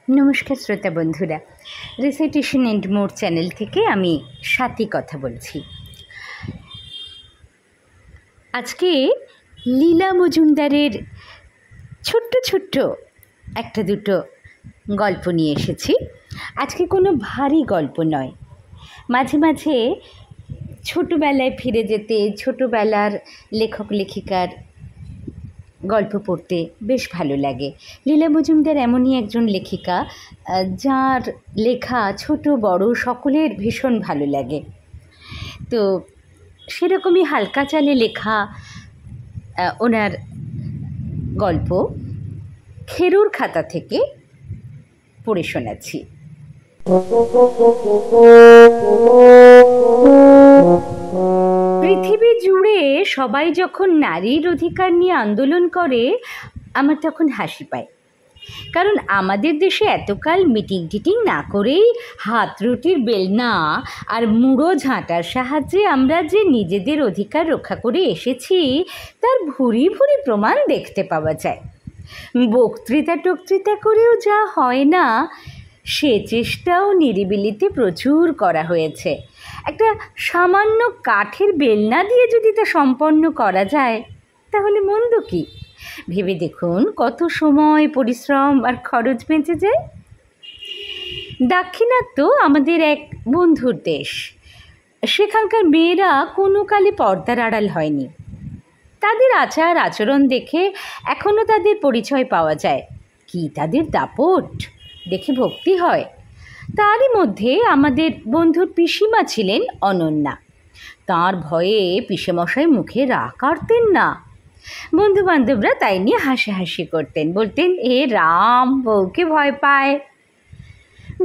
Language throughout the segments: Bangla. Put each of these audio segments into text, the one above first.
নমস্কার শ্রোতা বন্ধুরা, রিসাইটেশন এন্ড মোর চ্যানেল থেকে আমি স্বাতী কথা বলছি। আজকে লীলা মজুমদারের ছোট্ট ছোট্ট একটা দুটো গল্প নিয়ে এসেছি। আজকে কোনো ভারী গল্প নয়, মাঝে মাঝে ছোটোবেলায় ফিরে যেতে, ছোটোবেলার লেখক লেখিকার গল্প পড়তে বেশ ভালো লাগে। লীলা মজুমদার এমনই একজন লেখিকা যার লেখা ছোট বড় সকলের ভীষণ ভালো লাগে। তো সেরকমই হালকা চালে লেখা ওনার গল্প খেরুর খাতা থেকে পড়ে শোনাচ্ছি। পৃথিবী জুড়ে সবাই যখন নারীর অধিকার নিয়ে আন্দোলন করে, আমার তখন হাসি পায়। কারণ আমাদের দেশে এতকাল মিটিং টিটিং না করেই হাত রুটির বেলনা আর মুড়ো ঝাঁটার সাহায্যে আমরা যে নিজেদের অধিকার রক্ষা করে এসেছি, তার ভুরি ভুরি প্রমাণ দেখতে পাওয়া যায়। বক্তৃতা টক্তৃতা করেও যা হয় না, সে চেষ্টাও নিরিবিলিতে প্রচুর করা হয়েছে। একটা সামান্য কাঠের বেলনা দিয়ে যদি তা সম্পন্ন করা যায়, তাহলে মন্দ কি? ভেবে দেখুন কত সময়, পরিশ্রম আর খরচ বেঁচে যায়। দাক্ষিণাত্য আমাদের এক বন্ধুর দেশ। সেখানকার মেয়েরা কোনো কালে পর্দার আড়াল হয়নি। তাদের আচার আচরণ দেখে এখনও তাদের পরিচয় পাওয়া যায়। কি তাদের দাপট, দেখে ভক্তি হয়। তারই মধ্যে আমাদের বন্ধুর পিসিমা ছিলেন অনন্যা। তাঁর ভয়ে পিসেমশাই মুখে রা কাটতেন না। বন্ধুবান্ধবরা তাই নিয়ে হাসাহাসি করতেন, বলতেন এ রাম, বউকে ভয় পায়।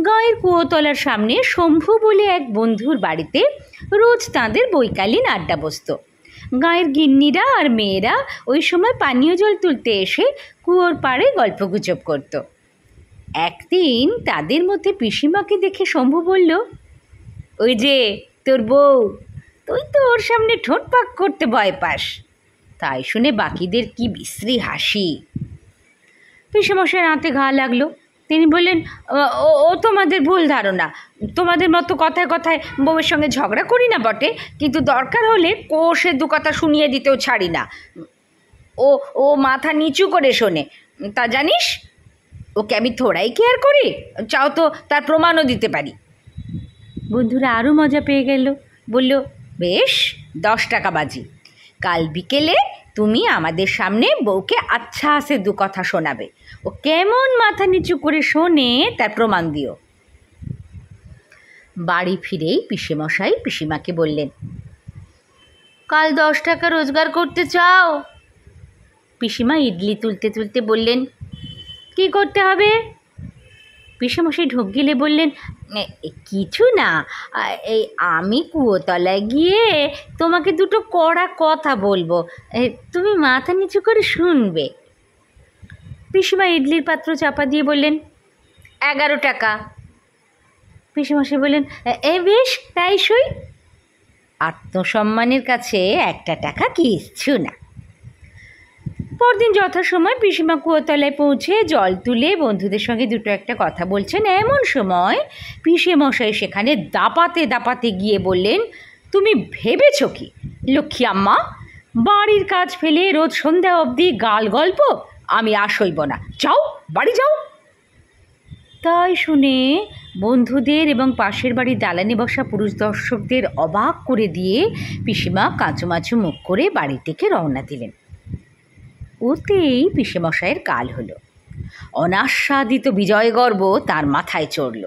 গাঁয়ের কুয়োতলার সামনে শম্ভু বলে এক বন্ধুর বাড়িতে রোজ তাঁদের বৈকালীন আড্ডা বসত। গাঁয়ের গিন্নিরা আর মেয়েরা ওই সময় পানীয় জল তুলতে এসে কুয়োর পাড়ে গল্পগুজব করত। একদিন তাদের মধ্যে পিসিমাকে দেখে শম্ভু বলল, ওই যে তোর বউ, তুই তো ওর সামনে ঠোঁট পাক করতে ভয় পাস। তাই শুনে বাকিদের কি বিশ্রী হাসি। পিসেমশাই রাতে ঘা লাগলো। তিনি বললেন, ও তোমাদের ভুল ধারণা। তোমাদের মতো কথায় কথায় বউয়ের সঙ্গে ঝগড়া করি না বটে, কিন্তু দরকার হলে কোষে দু কথা শুনিয়ে দিতেও ছাড়ি না। ও মাথা নিচু করে শোনে, তা জানিস? ওকে আমি থোড়াই কেয়ার করি, চাও তো তার প্রমাণও দিতে পারি। বন্ধুরা আরও মজা পেয়ে গেল, বলল, বেশ, 10 টাকা বাজি। কাল বিকেলে তুমি আমাদের সামনে বউকে আচ্ছা আসে দু কথা শোনাবে। ও কেমন মাথা নিচু করে শোনে তার প্রমাণ দিও। বাড়ি ফিরেই পিসেমশাই পিসিমাকে বললেন, কাল 10 টাকা রোজগার করতে চাও? পিসিমা ইডলি তুলতে তুলতে বললেন, কি করতে হবে? পিসেমশাই ঢোক গিলে বললেন, কিছু না, এই আমি কুয়োতলায় গিয়ে তোমাকে দুটো কড়া কথা বলবো, তুমি মাথা নিচু করে শুনবে। পিসিমা ইডলির পাত্র চাপা দিয়ে বললেন, 11 টাকা। পিসেমশাই বললেন, বেশ, তাই সই। আত্মসম্মানের কাছে 1 টাকা কিচ্ছু না। পরদিন যথাসময় পিসিমা কুয়োতলায় পৌঁছে জল তুলে বন্ধুদের সঙ্গে দুটো একটা কথা বলছেন। এমন সময় পিসেমশাই সেখানে দাপাতে দাপাতে গিয়ে বললেন, তুমি ভেবেছ কি লক্ষ্মী আম্মা, বাড়ির কাজ ফেলে রোজ সন্ধ্যা অবধি গাল গল্প? আমি আর সইব না, যাও বাড়ি যাও। তাই শুনে বন্ধুদের এবং পাশের বাড়ির দালানে বসা পুরুষ দর্শকদের অবাক করে দিয়ে পিসিমা কাঁচুমাচু মুখ করে বাড়ি থেকে রওনা দিলেন। ওতেই পিসেমশাইয়ের কাল হলো। অনাস্বাদিত বিজয়গর্ব তার মাথায় চড়ল।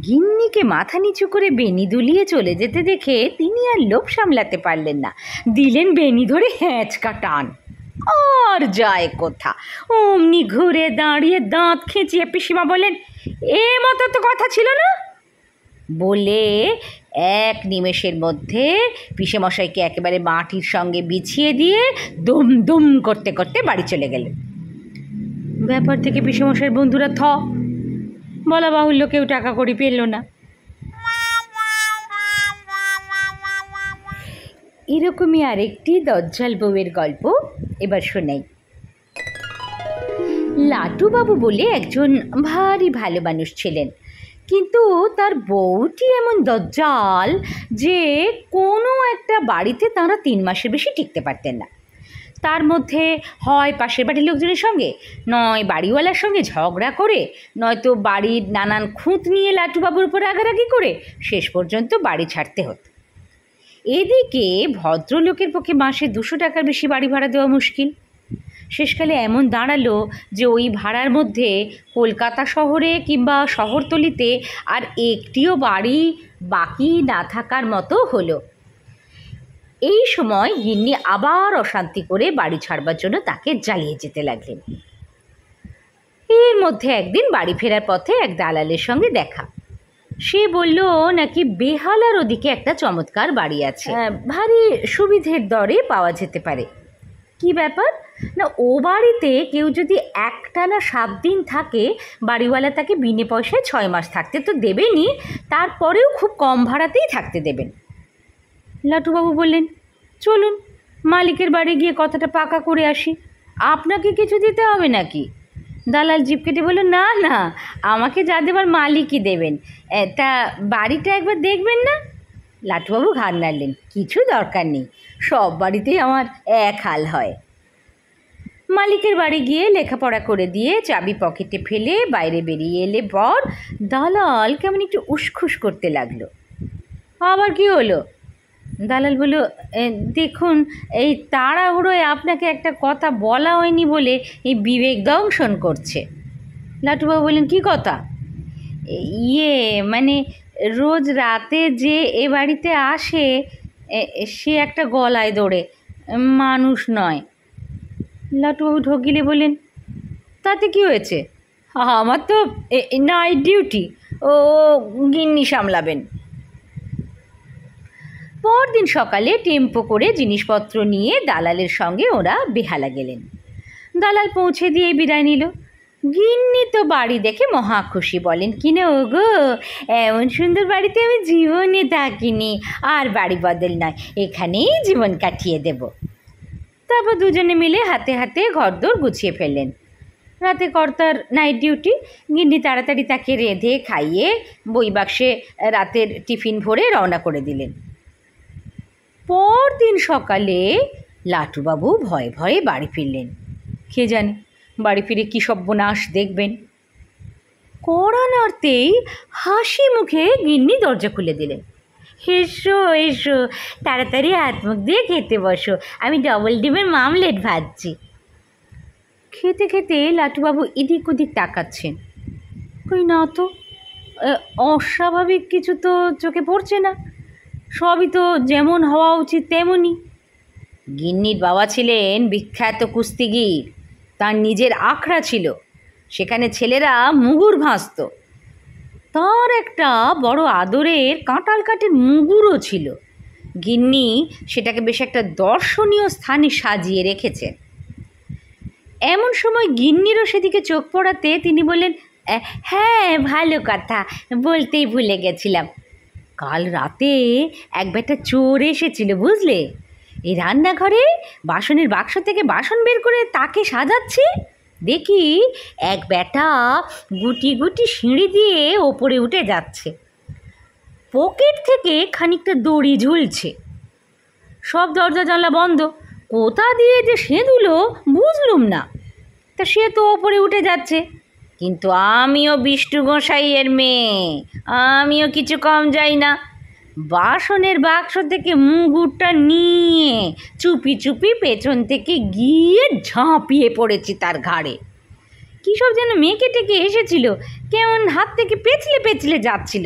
গিন্নিকে মাথা নিচু করে বেনি দুলিয়ে চলে যেতে দেখে তিনি আর লোভ সামলাতে পারলেন না, দিলেন বেনি ধরে হ্যাঁচকা টান। আর যায় কোথা, অমনি ঘুরে দাঁড়িয়ে দাঁত খেঁচিয়ে পিসিমা বললেন, এ মতো তো কথা ছিল না, বলে এক নিমেষের মধ্যে পিসেমশাইকে একেবারে মাটির সঙ্গে বিছিয়ে দিয়ে দুম দুম করতে করতে বাড়ি চলে গেলেন। ব্যাপার থেকে পিসেমশাইয়ের বন্ধুরা বলা বাহুল্য কেউ টাকা কড়ি পেল না। এরকমই আরেকটি দজ্জাল বউয়ের গল্প এবার শোনাই। লাটুবাবু বলে একজন ভারী ভালো মানুষ ছিলেন, কিন্তু তার বউটি এমন দজ্জাল যে কোনো একটা বাড়িতে তাঁরা 3 মাসের বেশি টিকতে পারতেন না। তার মধ্যে হয় পাশের বাড়ির লোকজনের সঙ্গে, নয় বাড়িওয়ালার সঙ্গে ঝগড়া করে, নয়তো বাড়ির নানান খুঁত নিয়ে লাটুবাবুর উপর রাগারাগি করে শেষ পর্যন্ত বাড়ি ছাড়তে হতো। এদিকে ভদ্রলোকের পক্ষে মাসে 200 টাকার বেশি বাড়ি ভাড়া দেওয়া মুশকিল। শেষকালে এমন দাঁড়ালো যে ওই ভাড়ার মধ্যে কলকাতা শহরে কিংবা শহরতলিতে আর একটিও বাড়ি বাকি না থাকার মতো হলো। এই সময় গিন্নি আবার অশান্তি করে বাড়ি ছাড়বার জন্য তাকে জ্বালিয়ে যেতে লাগলেন। এর মধ্যে একদিন বাড়ি ফেরার পথে এক দালালের সঙ্গে দেখা। সে বলল নাকি বেহালার ওদিকে একটা চমৎকার বাড়ি আছে, ভারী সুবিধের দরে পাওয়া যেতে পারে। কি ব্যাপার না, ও বাড়িতে কেউ যদি একটানা 7 দিন থাকে, বাড়িওয়ালা তাকে বিনে পয়সায় 6 মাস থাকতে তো দেবেনই, তারপরেও খুব কম ভাড়াতেই থাকতে দেবেন। লাটুবাবু বললেন, চলুন মালিকের বাড়ি গিয়ে কথাটা পাকা করে আসি, আপনাকে কিছু দিতে হবে নাকি? দালাল জিভ কেটে বলল, না না, আমাকে যা দেবার মালিকই দেবেন, তা বাড়িটা একবার দেখবেন না? লাটুবাবু ঘাড় নাড়লেন, কিছু দরকার নেই, সব বাড়িতেই আমার এক হাল হয়। মালিকের বাড়ি গিয়ে লেখাপড়া করে দিয়ে চাবি পকেটে ফেলে বাইরে বেরিয়ে এলে পর দালাল কেমন একটু উসখুস করতে লাগলো। আবার কি হলো? দালাল বলল, দেখুন, এই তাড়াহুড়োয় আপনাকে একটা কথা বলা হয়নি বলে এই বিবেক দংশন করছে। লাটুবাবু বললেন, কি কথা? মানে রোজ রাতে যে এ বাড়িতে আসে সে একটা গলায় দৌড়ে, মানুষ নয়। লাটুবাবু ঢকিলে বললেন, তাতে কি হয়েছে? আমার তো নাইট ডিউটি, ও গিন্নি সামলাবেন। পরদিন সকালে টেম্পো করে জিনিসপত্র নিয়ে দালালের সঙ্গে ওরা বেহালা গেলেন। দালাল পৌঁছে দিয়ে বিদায় নিল। গিন্নি তো বাড়ি দেখে মহা খুশি, বলেন, কিনে ওগো, এমন সুন্দর বাড়িতে আমি জীবনে থাকিনি, আর বাড়ি বদল নয়, এখানেই জীবন কাটিয়ে দেব। তারপর দুজনে মিলে হাতে হাতে ঘরদোর গুছিয়ে ফেললেন। রাতে কর্তার নাইট ডিউটি, গিন্নি তাড়াতাড়ি তাকে রেঁধে খাইয়ে বই বাক্সে রাতের টিফিন ভরে রওনা করে দিলেন। পরদিন সকালে লাটুবাবু ভয়ে ভয়ে বাড়ি ফিরলেন। কে জানে বাড়ি ফিরে কী সর্বনাশ দেখবেন। কড়া নাড়তেই হাসি মুখে গিন্নি দরজা খুলে দিলেন। এসো এসো, তাড়াতাড়ি হাত মুখ দিয়ে খেতে বসো, আমি ডবল ডিমের মামলেট ভাজছি। খেতে খেতে লাটুবাবু এদিক ওদিক তাকাচ্ছেন। কই না তো, অস্বাভাবিক কিছু তো চোখে পড়ছে না, সবই তো যেমন হওয়া উচিত তেমনই। গিন্নির বাবা ছিলেন বিখ্যাত কুস্তিগীর, তার নিজের আখড়া ছিল, সেখানে ছেলেরা মুগুর ভাঁজত। তার একটা বড় আদরের কাঁটাল কাঠের মুগুরও ছিল। গিন্নি সেটাকে বেশ একটা দর্শনীয় স্থানে সাজিয়ে রেখেছেন। এমন সময় গিন্নিরও সেদিকে চোখ পড়াতে তিনি বললেন, হ্যাঁ, ভালো কথা, বলতেই ভুলে গেছিলাম, কাল রাতে এক বেটা চোর এসেছিল, বুঝলে? এই রান্নাঘরে বাসনের বাক্স থেকে বাসন বের করে তাকে সাজাচ্ছে, দেখি এক বেটা গুটি গুটি সিঁড়ি দিয়ে ওপরে উঠে যাচ্ছে, পকেট থেকে খানিকটা দড়ি ঝুলছে, সব দরজা জানলা বন্ধ, কোথা দিয়ে যে সেঁধুলো বুঝলুম না, তা সে তো ওপরে উঠে যাচ্ছে। কিন্তু আমিও বিষ্ণু গোসাইয়ের মেয়ে, আমিও কিছু কম যাই না, বাসনের বাক্স থেকে মুগুরটা নিয়ে চুপি চুপি পেছন থেকে গিয়ে ঝাঁপিয়ে পড়েছি তার ঘাড়ে। কী সব যেন মেয়েকে টেকে এসেছিল, কেমন হাত থেকে পেছলে পেছলে যাচ্ছিল,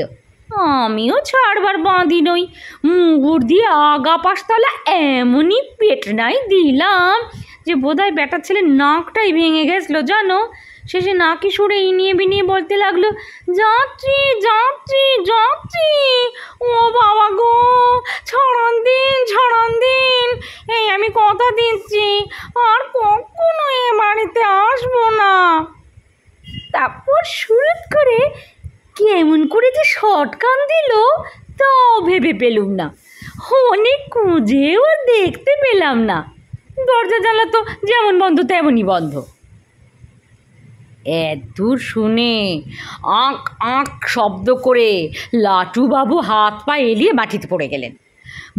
আমিও ছাড়বার বাঁধি নই, মুগুর দিয়ে আগা পাশতলা এমনই পেটনাই দিলাম যে বোধহয় বেটার ছেলে নাকটাই ভেঙে গেছিলো জানো। শেষে নাকি সুরে ইনিয়ে বিনিয়ে বলতে লাগলো, যাচ্ছি যাচ্ছি যাচ্ছি, ও বাবা গো, ছাড়ান দিন, এই আমি কথা দিচ্ছি আর কখনো এ বাড়িতে আসবো না। তারপর সুরত করে কেমন করে যে শটকান দিল তাও ভেবে পেলুম না, অনেক খুঁজেও দেখতে পেলাম না, দরজা জানলা তো যেমন বন্ধ তেমনই বন্ধ। এতদূর শুনে আঁক আঁক শব্দ করে লাটুবাবু হাত পা এলিয়ে মাটিতে পড়ে গেলেন।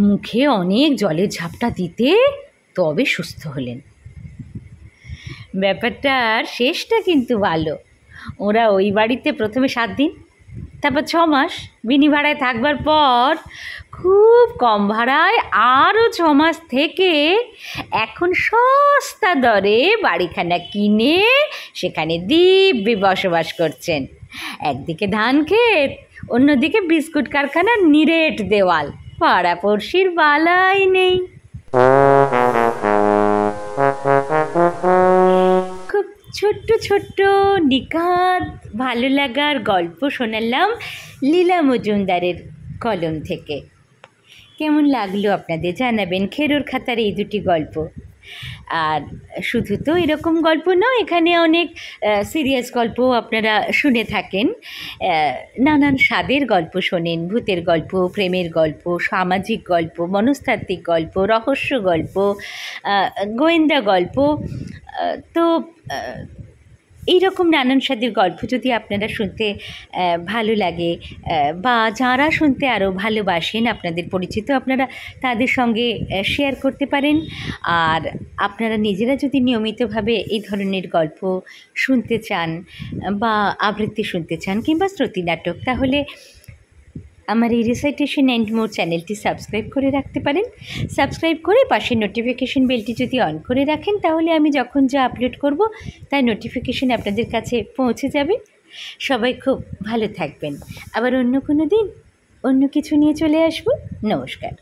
মুখে অনেক জলের ঝাপটা দিতে তবে সুস্থ হলেন। ব্যাপারটার শেষটা কিন্তু ভালো। ওরা ওই বাড়িতে প্রথমে 7 দিন, তারপর 6 মাস বিনি ভাড়ায় থাকবার পর খুব কম ভাড়ায় আরও 6 মাস থেকে এখন সস্তা দরে বাড়িখানা কিনে সেখানে দিব্যি বসবাস করছেন। একদিকে ধান ক্ষেত, অন্যদিকে বিস্কুট কারখানার নিরেট দেওয়াল, পাড়াপড়শির বালাই নেই। খুব ছোট্ট ছোট্ট নিখাত ভালো লাগার গল্প শোনালাম লীলা মজুমদারের কলম থেকে। কেমন লাগলো আপনাদের জানাবেন খেরোর খাতার এই 2টি গল্প। আর শুধু তো এরকম গল্প নয়, এখানে অনেক সিরিয়াস গল্পও আপনারা শুনে থাকেন। নানান স্বাদের গল্প শোনেন, ভূতের গল্প, প্রেমের গল্প, সামাজিক গল্প, মনস্তাত্ত্বিক গল্প, রহস্য গল্প, গোয়েন্দা গল্প। তো এইরকম নানান স্বাদের গল্প যদি আপনারা শুনতে ভালো লাগে বা যারা শুনতে আরও ভালোবাসেন আপনাদের পরিচিত, আপনারা তাদের সঙ্গে শেয়ার করতে পারেন। আর আপনারা নিজেরা যদি নিয়মিতভাবে এই ধরনের গল্প শুনতে চান বা আবৃত্তি শুনতে চান কিংবা শ্রুতি নাটক, তাহলে আমার এই রিসাইটেশন অ্যান্ড মোর চ্যানেলটি সাবস্ক্রাইব করে রাখতে পারেন। সাবস্ক্রাইব করে পাশে নোটিফিকেশন বেলটি যদি অন করে রাখেন, তাহলে আমি যখন যা আপলোড করব তার নোটিফিকেশন আপনাদের কাছে পৌঁছে যাবে। সবাই খুব ভালো থাকবেন। আবার অন্য কোনো দিন অন্য কিছু নিয়ে চলে আসব। নমস্কার।